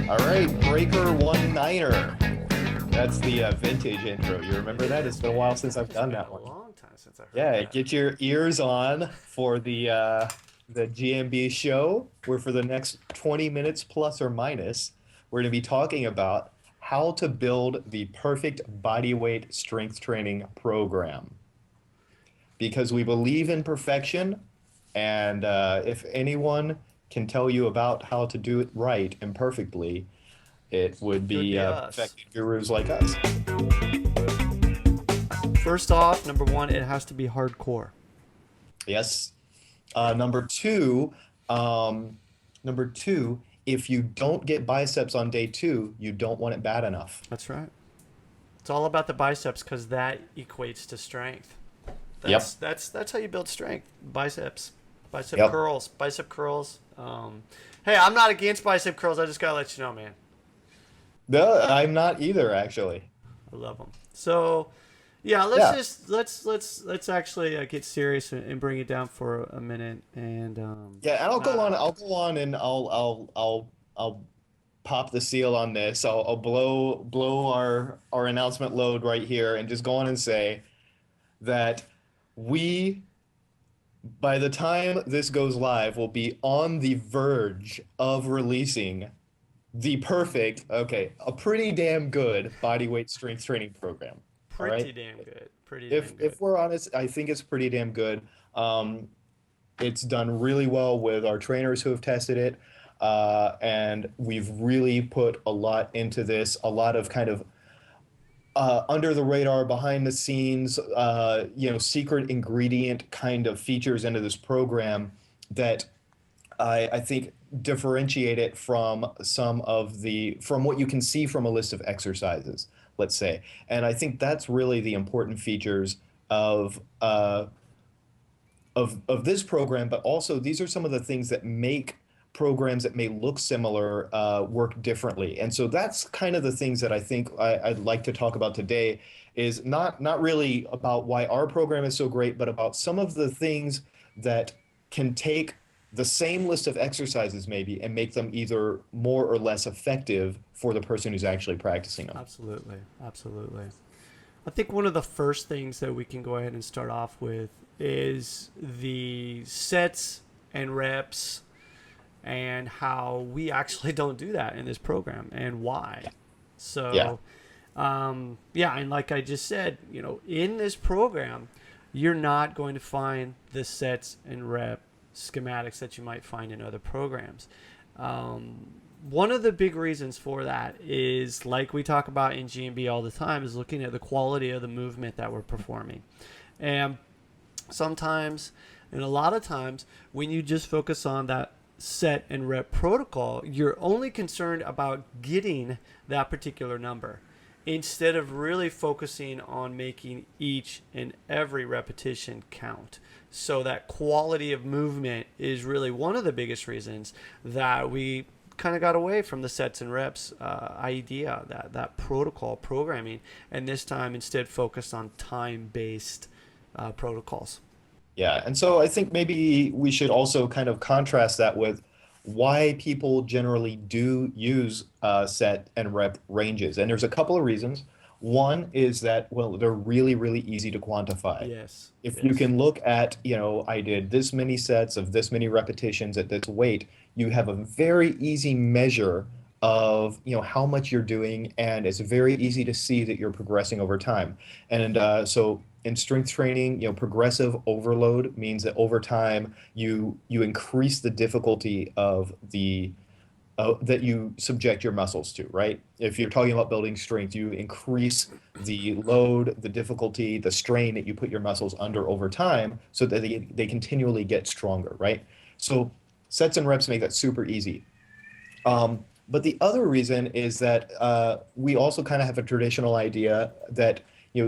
All right, Breaker One Niner. That's the vintage intro. You remember that? It's been a while since I've It's done been that a one. long time since I heard Yeah, that. get your ears on for the GMB show, where for the next 20 minutes plus or minus, we're going to be talking about how to build the perfect body weight strength training program. Because we believe in perfection, and if anyone can tell you about how to do it right and perfectly, it would It would be be us. perfected gurus like us. First off, number one, it has to be hardcore. Yes. Number two, um, number two, if you don't get biceps on day two, you don't want it bad enough. That's right. It's all about the biceps because that equates to strength. Yep. That's how you build strength. Biceps, Yep. bicep curls. Hey, I'm not against bicep curls. I just gotta let you know, man. No, I'm not either, actually. I love them. So, yeah, let's Yeah. just let's actually get serious and bring it down for a minute. And Yeah, and I'll go nah, on. I'll go on, and I'll pop the seal on this. I'll blow our announcement load right here, and just go on and say that we, by the time this goes live, will be on the verge of releasing the perfect, okay, a pretty damn good body weight strength training program. All pretty right. damn good. Pretty If damn good. if we're honest, I think it's pretty damn good. It's done really well with our trainers who have tested it, and we've really put a lot into this. A lot of kind of under the radar, behind the scenes, secret ingredient kind of features into this program that I think differentiate it from from what you can see from a list of exercises, let's say. And I think that's really the important features of of this program, but also these are some of the things that make programs that may look similar work differently. And so that's kind of the things that I think I'd like to talk about today is not really about why our program is so great, but about some of the things that can take the same list of exercises maybe and make them either more or less effective for the person who's actually practicing them. Absolutely, absolutely. I think one of the first things that we can go ahead and start off with is the sets and reps and how we actually don't do that in this program and why. Yeah. So, yeah, and like I just said, in this program, you're not going to find the sets and rep schematics that you might find in other programs. Um, One of the big reasons for that is, like we talk about in GMB all the time, is looking at the quality of the movement that we're performing. And sometimes, and a lot of times, when you just focus on that set and rep protocol, you're only concerned about getting that particular number instead of really focusing on making each and every repetition count. So that quality of movement is really one of the biggest reasons that we kind of got away from the sets and reps idea, that protocol programming, and this time instead focused on time-based protocols. Yeah, and so I think maybe we should also kind of contrast that with why people generally do use set and rep ranges. And there's a couple of reasons. One is that, well, they're really, really easy to quantify. Yes, If you yes, can look at, I did this many sets of this many repetitions at this weight, you have a very easy measure of, how much you're doing, and it's very easy to see that you're progressing over time. And so in strength training, progressive overload means that over time you increase the difficulty of the that you subject your muscles to, right? If you're talking about building strength, you increase the load, the difficulty, the strain that you put your muscles under over time so that they continually get stronger, right? So sets and reps make that super easy. But the other reason is that we also kind of have a traditional idea that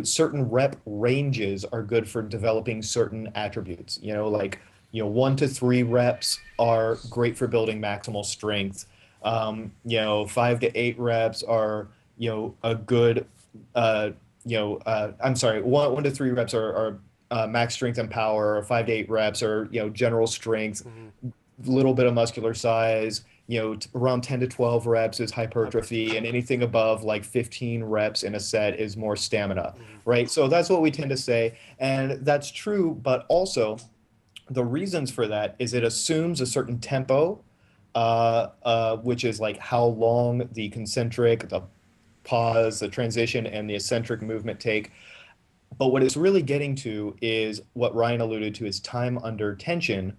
certain rep ranges are good for developing certain attributes. Like 1 to 3 reps are great for building maximal strength. 5 to 8 reps are a good. I'm sorry, 1 to 3 reps are max strength and power. 5 to 8 reps are general strength, hmm little bit of muscular size, around 10 to 12 reps is hypertrophy, and anything above like 15 reps in a set is more stamina, right? So that's what we tend to say. And that's true, but also the reasons for that is it assumes a certain tempo, which is like how long the concentric, the pause, the transition, and the eccentric movement take. But what it's really getting to is what Ryan alluded to is time under tension,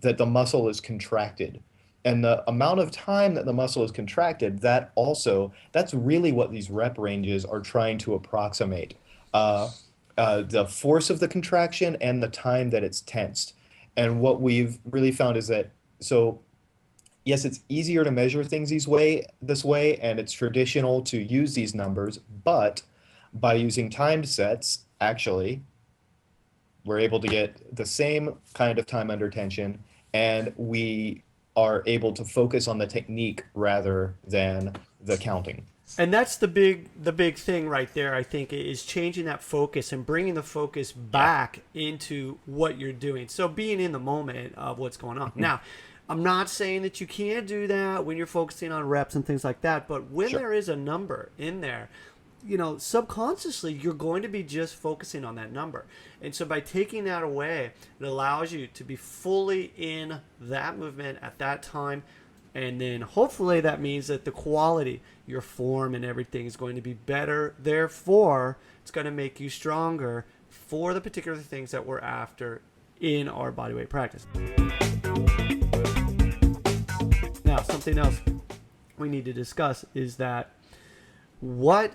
that the muscle is contracted. And the amount of time that the muscle is contracted, that's really what these rep ranges are trying to approximate. Uh, the force of the contraction and the time that it's tensed. And what we've really found is that, so yes, it's easier to measure things this way, and it's traditional to use these numbers, but by using timed sets, actually, we're able to get the same kind of time under tension, and we are able to focus on the technique rather than the counting. And that's the big thing right there, I think, is changing that focus and bringing the focus Yeah. back into what you're doing. So being in the moment of what's going on. Now, I'm not saying that you can't do that when you're focusing on reps and things like that, but when Sure. there is a number in there, subconsciously you're going to be just focusing on that number. And so by taking that away, it allows you to be fully in that movement at that time. And then hopefully that means that the quality, your form and everything is going to be better. Therefore, it's going to make you stronger for the particular things that we're after in our bodyweight practice. Now, something else we need to discuss is that what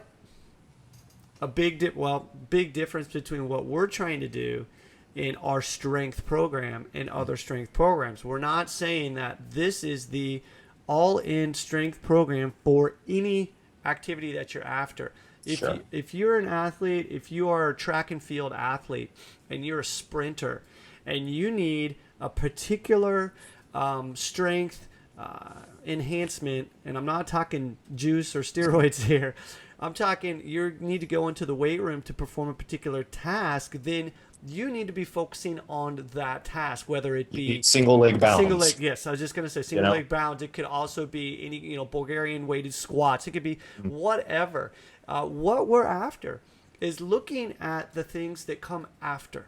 a big difference between what we're trying to do in our strength program and other strength programs. We're not saying that this is the all-in strength program for any activity that you're after. Sure. If you're an athlete, if you are a track and field athlete and you're a sprinter and you need a particular strength enhancement, and I'm not talking juice or steroids here, I'm talking you need to go into the weight room to perform a particular task, then you need to be focusing on that task, whether it be Single leg bounds. single leg. Yes, I was just going to say single leg bounds. It could also be any, Bulgarian weighted squats. It could be whatever. What we're after is looking at the things that come after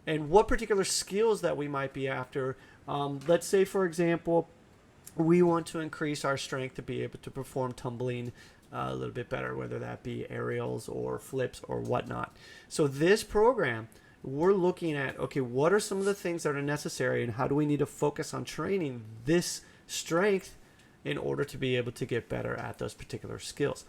and what particular skills that we might be after. Let's say, for example, we want to increase our strength to be able to perform tumbling a little bit better, whether that be aerials or flips or whatnot. So this program, we're looking at, okay, what are some of the things that are necessary and how do we need to focus on training this strength in order to be able to get better at those particular skills.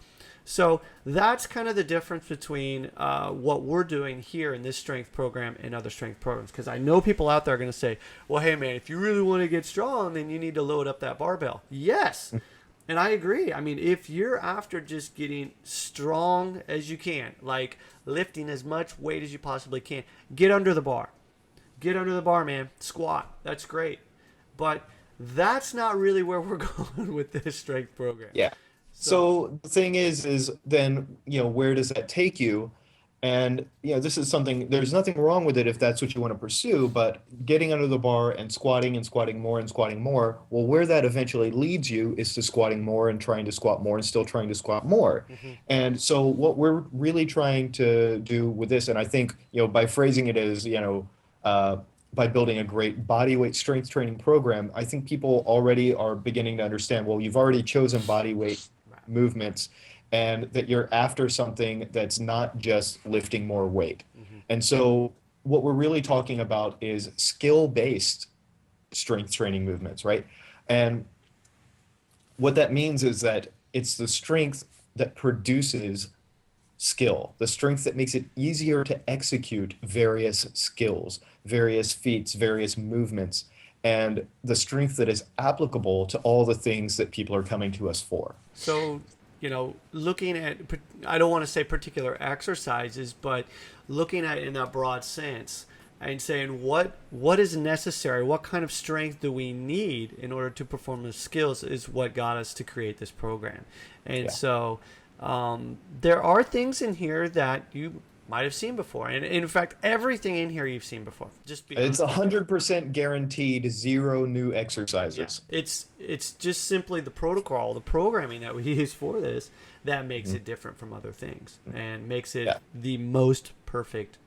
So that's kind of the difference between what we're doing here in this strength program and other strength programs. Because I know people out there are going to say, well, hey, man, if you really want to get strong, then you need to load up that barbell. Yes. And I agree. I mean, if you're after just getting strong as you can, like lifting as much weight as you possibly can, get under the bar. Get under the bar, man. Squat. That's great. But that's not really where we're going with this strength program. Yeah. So the thing is then, where does that take you? And, this is something, there's nothing wrong with it if that's what you want to pursue, but getting under the bar and squatting more and squatting more, well, where that eventually leads you is to squatting more and trying to squat more and still trying to squat more. And so what we're really trying to do with this, and I think, by phrasing it as, by building a great body weight strength training program, I think people already are beginning to understand, well, you've already chosen body weight movements and that you're after something that's not just lifting more weight. And so what we're really talking about is skill-based strength training movements, right? And what that means is that it's the strength that produces skill, the strength that makes it easier to execute various skills, various feats, various movements, and the strength that is applicable to all the things that people are coming to us for. So, looking at, I don't want to say particular exercises, but looking at it in that broad sense and saying what is necessary, what kind of strength do we need in order to perform the skills is what got us to create this program. And so there are things in here that you might have seen before. And in fact, everything in here you've seen before. Just be It's honest with you. 100% guaranteed, zero new Yeah, exercises. it's just simply the protocol, the programming that we use for this that makes Mhm. it different from other things and makes it Yeah. the most perfect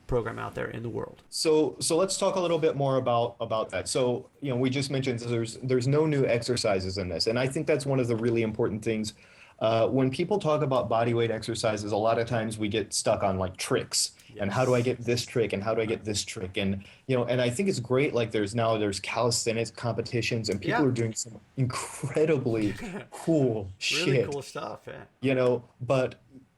program out there in the world. So let's talk a little bit more about that. So, we just mentioned there's no new exercises in this, and I think that's one of the really important things. When people talk about body weight exercises, a lot of times we get stuck on like tricks and how do I Yes. get this trick and how do I Right. get this trick, and and I think it's great. Like there's calisthenics competitions and people Yeah. are doing some incredibly cool Really shit, cool stuff. Yeah. but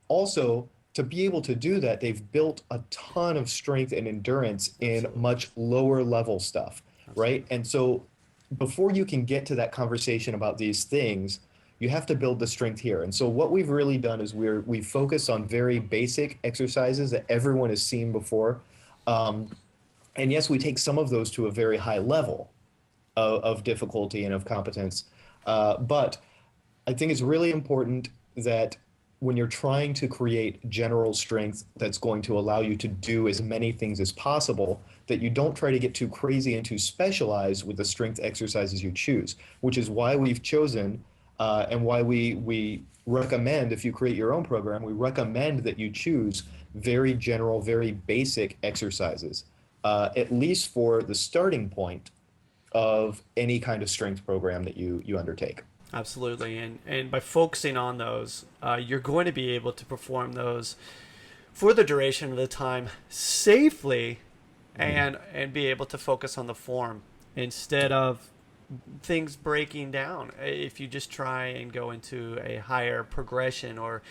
also to be able to do that, they've built a ton of strength and endurance in Absolutely. much lower level stuff, right? Absolutely. And so before you can get to that conversation about these things, you have to build the strength here. And so what we've really done is we focus on very basic exercises that everyone has seen before. Um, and yes, we take some of those to a very high level of difficulty and of competence. But I think it's really important that when you're trying to create general strength that's going to allow you to do as many things as possible, that you don't try to get too crazy and too specialized with the strength exercises you choose, which is why we've chosen and why we recommend, if you create your own program, we recommend that you choose very general, very basic exercises, at least for the starting point of any kind of strength program that you undertake. Absolutely. And by focusing on those, you're going to be able to perform those for the duration of the time safely and be able to focus on the form instead of things breaking down if you just try and go into a higher progression or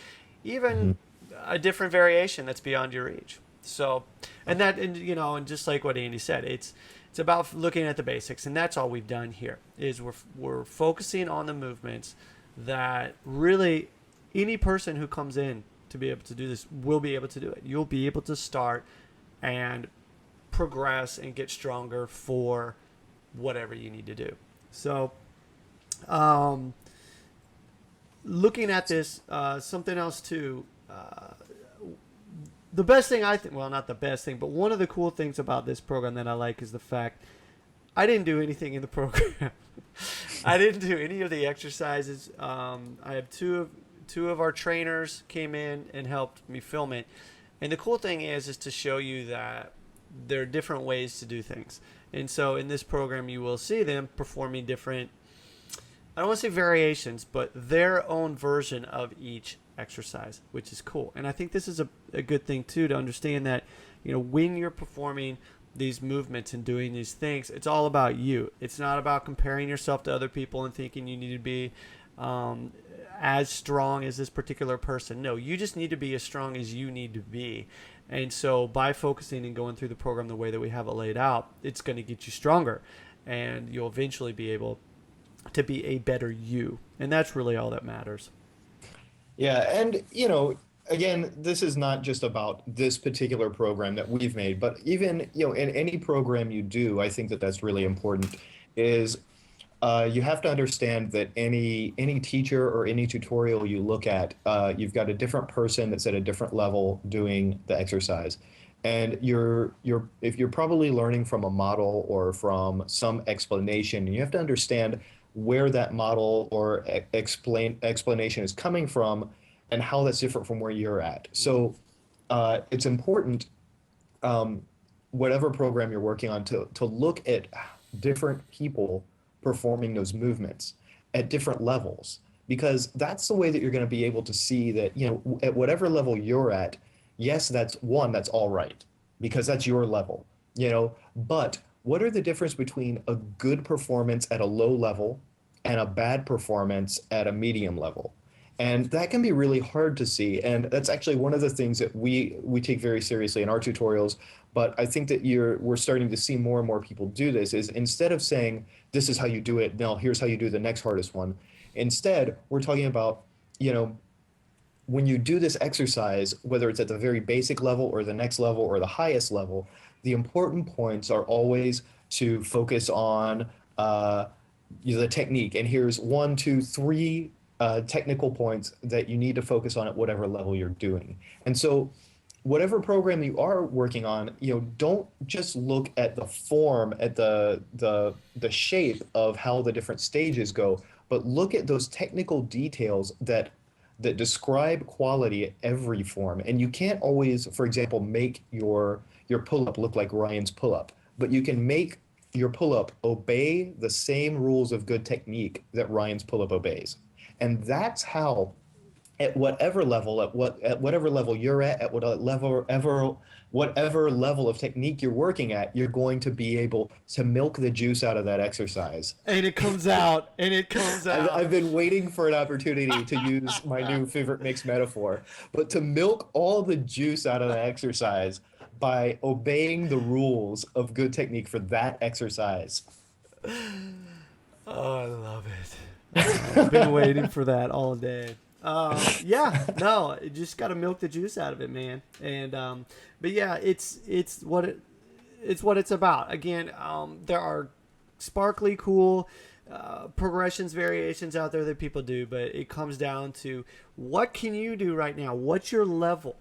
even Mhm. a different variation that's beyond your reach. So, and just like what Andy said, it's about looking at the basics, and that's all we've done here. Is we're focusing on the movements that really any person who comes in to be able to do this will be able to do it. You'll be able to start and progress and get stronger for whatever you need to do. So, um, looking at this, something else too. The best thing I think, well, not the best thing, but one of the cool things about this program that I like is the fact I didn't do anything in the program. I didn't do any of the exercises. I have two of our trainers came in and helped me film it. And the cool thing is to show you that there are different ways to do things. And so in this program, you will see them performing different, I don't want to say variations, but their own version of each exercise, which is cool. And I think this is a good thing too to understand that, when you're performing these movements and doing these things, it's all about you. It's not about comparing yourself to other people and thinking you need to be um, as strong as this particular person. No, you just need to be as strong as you need to be. And so by focusing and going through the program the way that we have it laid out, it's going to get you stronger and you'll eventually be able to be a better you. And that's really all that matters. Yeah, and again, this is not just about this particular program that we've made, but even in any program you do, I think that that's really important. Is you have to understand that any teacher or any tutorial you look at, you've got a different person that's at a different level doing the exercise, and you're if you're probably learning from a model or from some explanation, you have to understand where that model or explanation is coming from and how that's different from where you're at. Mm-hmm. So it's important, um, whatever program you're working on, to look at different people performing those movements at different levels, because that's the way that you're going to be able to see that at whatever level you're at, yes, that's all right because that's your level, but what are the difference between a good performance at a low level and a bad performance at a medium level? And that can be really hard to see. And that's actually one of the things that we take very seriously in our tutorials. But I think that we're starting to see more and more people do this, is instead of saying, this is how you do it, now here's how you do the next hardest one. Instead, we're talking about, you know, when you do this exercise, whether it's at the very basic level or the next level or the highest level, the important points are always to focus on the technique. And here's one, two, three technical points that you need to focus on at whatever level you're doing. And so whatever program you are working on, don't just look at the form, at the shape of how the different stages go, but look at those technical details that describe quality at every form. And you can't always, for example, make your pull-up look like Ryan's pull-up, but you can make your pull-up obey the same rules of good technique that Ryan's pull-up obeys. And that's how, at whatever level, at whatever level you're at whatever level of technique you're working at, you're going to be able to milk the juice out of that exercise. And it comes out, and it comes out. I've been waiting for an opportunity to use my new favorite mixed metaphor, but to milk all the juice out of the exercise by obeying the rules of good technique for that exercise. Oh, I love it. I've been waiting for that all day. Yeah, no, you just got to milk the juice out of it, man. And but yeah, it's what it's about. Again, there are sparkly, cool progressions, variations out there that people do, but it comes down to what can you do right now? What's your level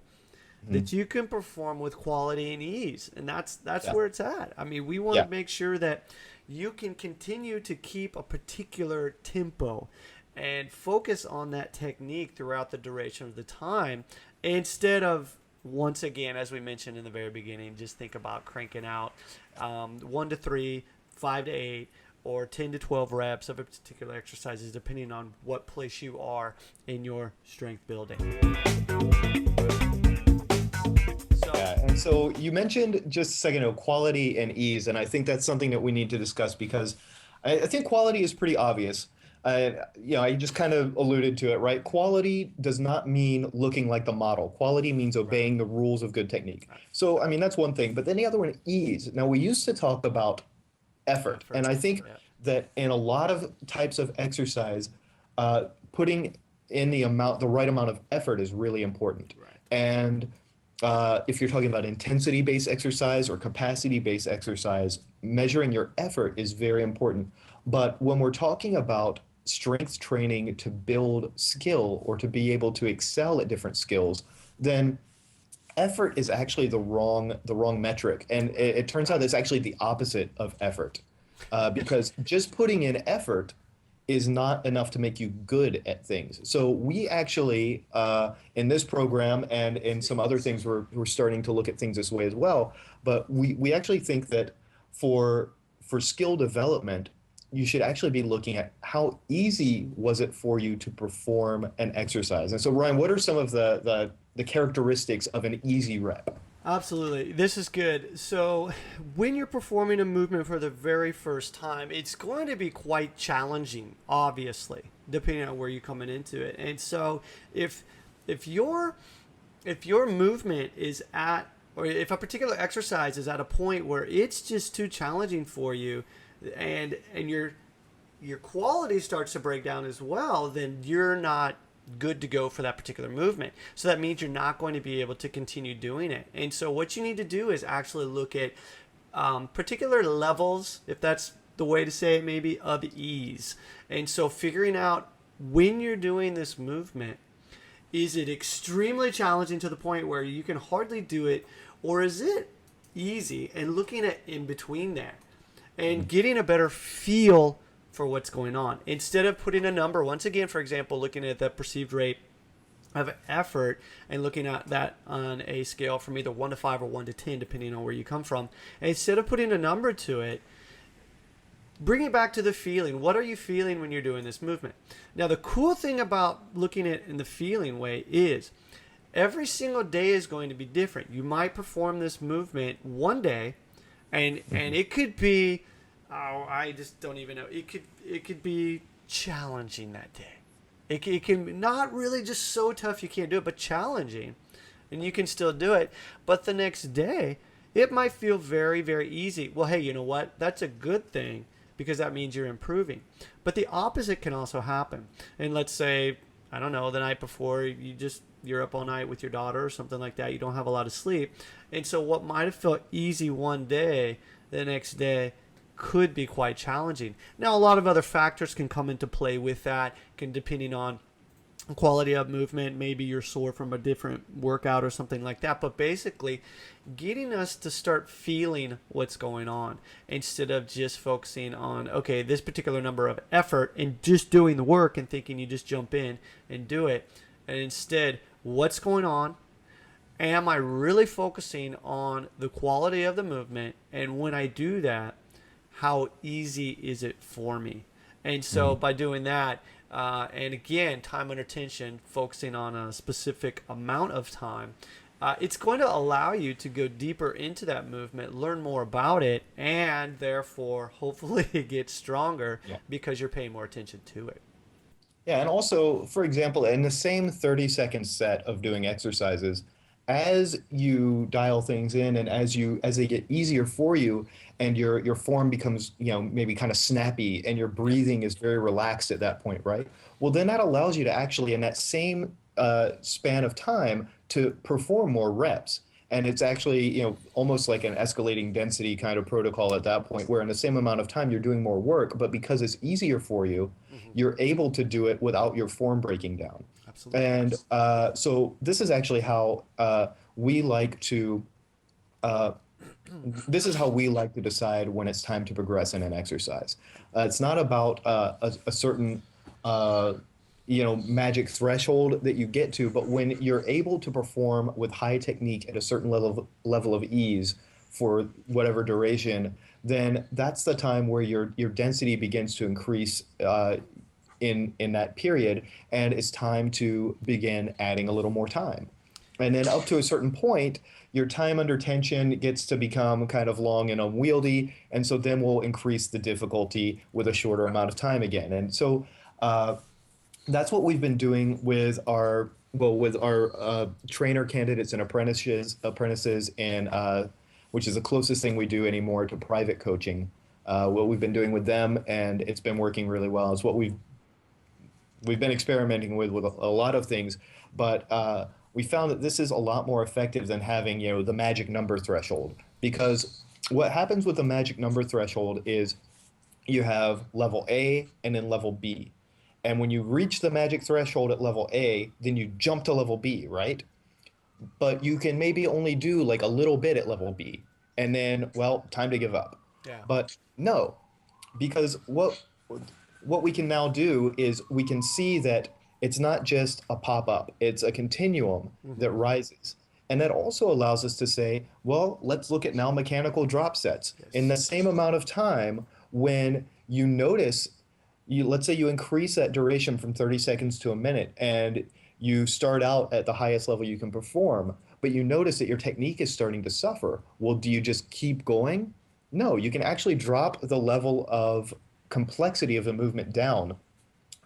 that you can perform with quality and ease? And that's where it's at. I mean, we want to make sure that you can continue to keep a particular tempo and focus on that technique throughout the duration of the time, instead of, once again, as we mentioned in the very beginning, just think about cranking out 1 to 3, 5 to 8, or 10 to 12 reps of a particular exercises, depending on what place you are in your strength building. And so you mentioned just a second ago quality and ease, and I think that's something that we need to discuss, because I think quality is pretty obvious. I just kind of alluded to it, right? Quality does not mean looking like the model. Quality means obeying the rules of good technique. So, I mean, that's one thing. But then the other one, ease. Now, we used to talk about effort. And I think that in a lot of types of exercise, putting in the right amount of effort is really important. Right. And if you're talking about intensity-based exercise or capacity-based exercise, measuring your effort is very important. But when we're talking about strength training to build skill or to be able to excel at different skills, then effort is actually the wrong metric. And it turns out it's actually the opposite of effort, because just putting in effort is not enough to make you good at things. So we actually, in this program and in some other things, we're starting to look at things this way as well. But we actually think that for skill development, you should actually be looking at how easy was it for you to perform an exercise. And so, Ryan, what are some of the characteristics of an easy rep? Absolutely. This is good. So when you're performing a movement for the very first time, it's going to be quite challenging, obviously, depending on where you're coming into it. And so if your movement is at, or if a particular exercise is at a point where it's just too challenging for you, and your quality starts to break down as well, then you're not good to go for that particular movement. So that means you're not going to be able to continue doing it. And so what you need to do is actually look at particular levels, if that's the way to say it, maybe, of ease. And so figuring out when you're doing this movement, is it extremely challenging to the point where you can hardly do it, or is it easy, and looking at in between there and getting a better feel for what's going on, instead of putting a number. Once again, for example, looking at the perceived rate of effort and looking at that on a scale from either 1 to 5 or 1 to 10, depending on where you come from. And instead of putting a number to it, bring it back to the feeling. What are you feeling when you're doing this movement? Now, the cool thing about looking at it in the feeling way is every single day is going to be different. You might perform this movement one day, and it could be, I just don't even know. It could be challenging that day. It can not really just so tough you can't do it, but challenging, and you can still do it. But the next day, it might feel very, very easy. Well, hey, you know what? That's a good thing, because that means you're improving. But the opposite can also happen. And let's say, I don't know, the night before you're up all night with your daughter or something like that. You don't have a lot of sleep. And so what might have felt easy one day, the next day could be quite challenging. Now, a lot of other factors can come into play with that, depending on quality of movement. Maybe you're sore from a different workout or something like that. But basically, getting us to start feeling what's going on instead of just focusing on, okay, this particular number of effort and just doing the work and thinking you just jump in and do it. And instead, what's going on? Am I really focusing on the quality of the movement? And when I do that, how easy is it for me? And so by doing that, and again, time under tension, focusing on a specific amount of time, it's going to allow you to go deeper into that movement, learn more about it, and therefore, hopefully, get stronger Yeah. because you're paying more attention to it. Yeah, and also, for example, in the same 30-second set of doing exercises, as you dial things in and as they get easier for you and your form becomes, maybe kind of snappy and your breathing is very relaxed at that point, right? Well, then that allows you to actually, in that same span of time, to perform more reps. And it's actually, almost like an escalating density kind of protocol at that point, where in the same amount of time you're doing more work, but because it's easier for you, you're able to do it without your form breaking down. Absolutely. And so this is actually how we like to uh, this is how we like to decide when it's time to progress in an exercise. It's not about a certain magic threshold that you get to, but when you're able to perform with high technique at a certain level of ease for whatever duration, then that's the time where your density begins to increase in that period, and it's time to begin adding a little more time. And then up to a certain point, your time under tension gets to become kind of long and unwieldy, and so then we'll increase the difficulty with a shorter amount of time again. And so that's what we've been doing with our trainer candidates and apprentices, and which is the closest thing we do anymore to private coaching. What we've been doing with them, and it's been working really well. It's what we've been experimenting with a lot of things, but we found that this is a lot more effective than having, the magic number threshold. Because what happens with the magic number threshold is you have level A and then level B. And when you reach the magic threshold at level A, then you jump to level B, right? But you can maybe only do like a little bit at level B. And then, well, time to give up. Yeah. But no, because what we can now do is we can see that it's not just a pop-up, it's a continuum that rises. And that also allows us to say, well, let's look at now mechanical drop sets. In the same amount of time, when you notice, let's say you increase that duration from 30 seconds to a minute, and you start out at the highest level you can perform, but you notice that your technique is starting to suffer. Well, do you just keep going? No, you can actually drop the level of complexity of the movement down,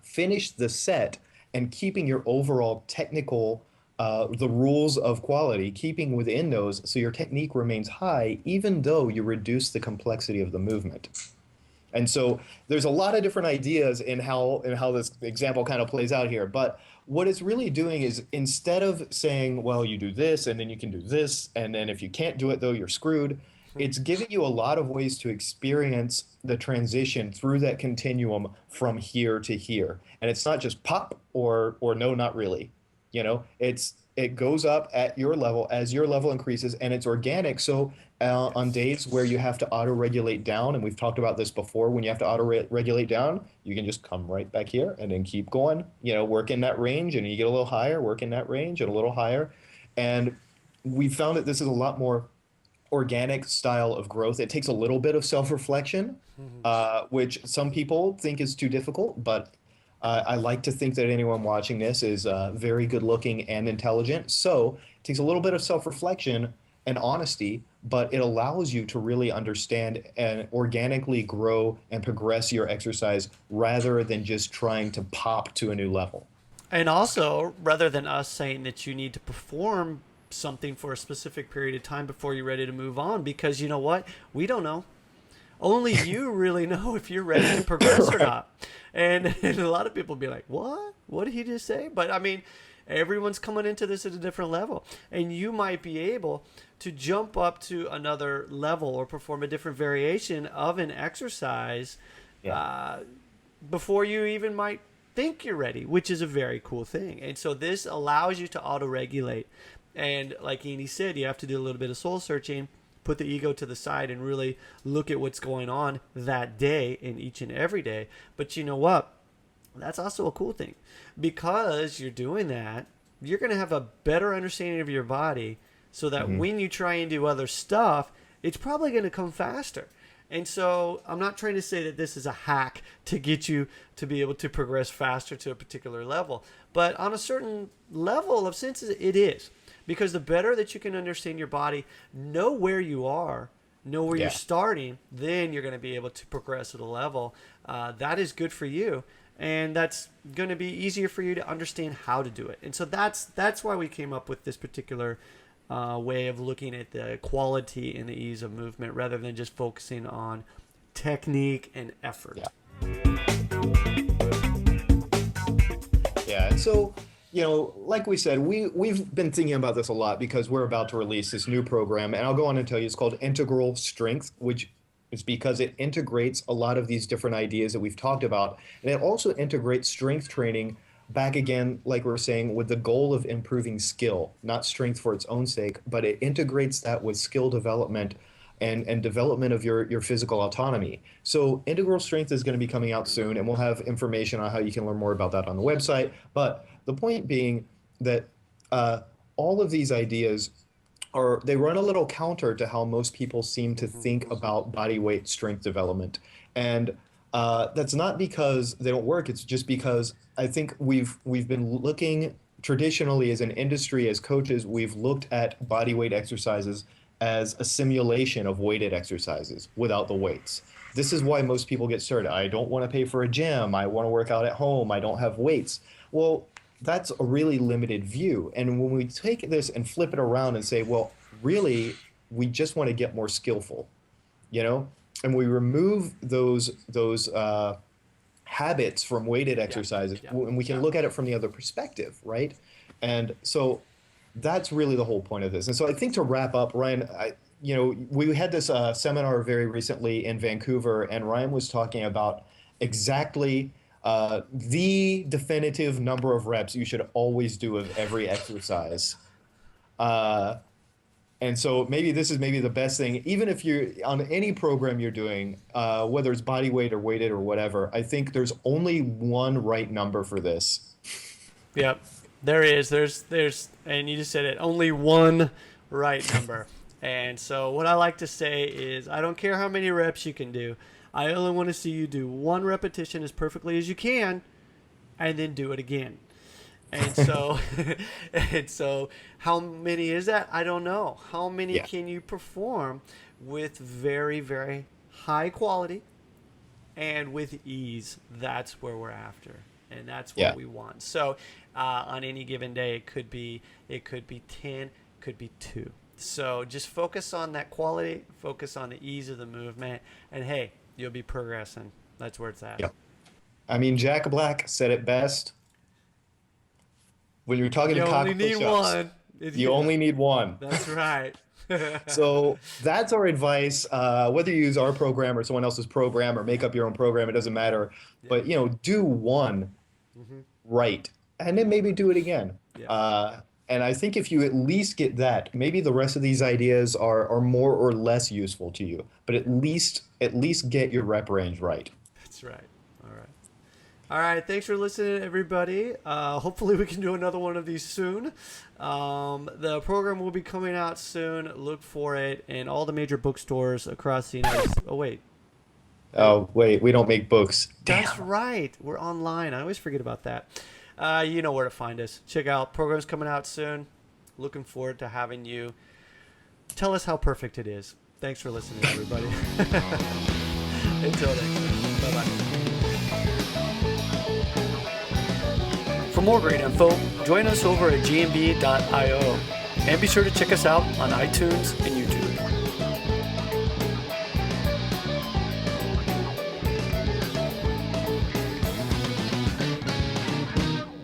finish the set, and keeping your overall technical, the rules of quality, keeping within those so your technique remains high, even though you reduce the complexity of the movement. And so there's a lot of different ideas in how this example kind of plays out here. But what it's really doing is, instead of saying, well, you do this and then you can do this, and then if you can't do it though, you're screwed, it's giving you a lot of ways to experience the transition through that continuum from here to here. And it's not just pop or no, not really. It goes up at your level as your level increases, and it's organic. So on days where you have to auto-regulate down, and we've talked about this before, when you have to auto-regulate down, you can just come right back here and then keep going, work in that range, and you get a little higher, work in that range and a little higher. And we found that this is a lot more organic style of growth. It takes a little bit of self-reflection, which some people think is too difficult, but I like to think that anyone watching this is very good looking and intelligent. So it takes a little bit of self-reflection and honesty, but it allows you to really understand and organically grow and progress your exercise rather than just trying to pop to a new level. And also, rather than us saying that you need to perform something for a specific period of time before you're ready to move on, because you know what? We don't know. Only you really know if you're ready to progress or Right. not. And a lot of people be like, what? What did he just say? But I mean, everyone's coming into this at a different level. And you might be able to jump up to another level or perform a different variation of an exercise Yeah. before you even might think you're ready, which is a very cool thing. And so this allows you to auto-regulate. And like Andy said, you have to do a little bit of soul searching, put the ego to the side, and really look at what's going on that day and each and every day. But you know what? That's also a cool thing. Because you're doing that, you're going to have a better understanding of your body so that when you try and do other stuff, it's probably going to come faster. And so I'm not trying to say that this is a hack to get you to be able to progress faster to a particular level. But on a certain level of senses, it is. Because the better that you can understand your body, know where you are, know where you're starting, then you're going to be able to progress at a level that is good for you. And that's going to be easier for you to understand how to do it. And so that's why we came up with this particular way of looking at the quality and the ease of movement rather than just focusing on technique and effort. Yeah, and so, like we said, we've been thinking about this a lot because we're about to release this new program, and I'll go on and tell you it's called Integral Strength, which is because it integrates a lot of these different ideas that we've talked about, and it also integrates strength training back again, like we were saying, with the goal of improving skill, not strength for its own sake, but it integrates that with skill development and development of your physical autonomy. So Integral Strength is going to be coming out soon, and we'll have information on how you can learn more about that on the website. But the point being that all of these ideas they run a little counter to how most people seem to think about body weight strength development. And that's not because they don't work, it's just because I think we've been looking traditionally as an industry, as coaches, we've looked at body weight exercises as a simulation of weighted exercises without the weights. This is why most people get started. I don't want to pay for a gym. I want to work out at home. I don't have weights. Well, that's a really limited view. And when we take this and flip it around and say, well, really, we just want to get more skillful, and we remove those habits from weighted exercises, and we can look at it from the other perspective, right? And so that's really the whole point of this. And so I think to wrap up, Ryan, we had this seminar very recently in Vancouver, and Ryan was talking about exactly the definitive number of reps you should always do of every exercise. And so maybe this is the best thing, even if you're on any program you're doing, whether it's body weight or weighted or whatever, I think there's only one right number for this. Yep, there is. There's, and you just said it, only one right number. And so what I like to say is, I don't care how many reps you can do. I only want to see you do one repetition as perfectly as you can, and then do it again. And so, how many is that? I don't know. How many can you perform with very, very high quality and with ease? That's where we're after, and that's what we want. So, on any given day, it could be 10, could be 2. So just focus on that quality, focus on the ease of the movement, and hey, you'll be progressing. That's where it's at. Yep. I mean, Jack Black said it best. When you're talking to cock push-ups, you only need one. That's right. So that's our advice. Whether you use our program or someone else's program or make up your own program, it doesn't matter. Yeah. But, do one right, and then maybe do it again. Yeah. And I think if you at least get that, maybe the rest of these ideas are more or less useful to you. But at least get your rep range right. That's right. All right, thanks for listening, everybody. Hopefully we can do another one of these soon. The program will be coming out soon. Look for it in all the major bookstores across the United States. Oh, wait, we don't make books. That's right. We're online. I always forget about that. You know where to find us. Check out programs coming out soon. Looking forward to having you tell us how perfect it is. Thanks for listening, everybody. Until next time. Bye-bye. For more great info, join us over at gmb.io, and be sure to check us out on iTunes and YouTube.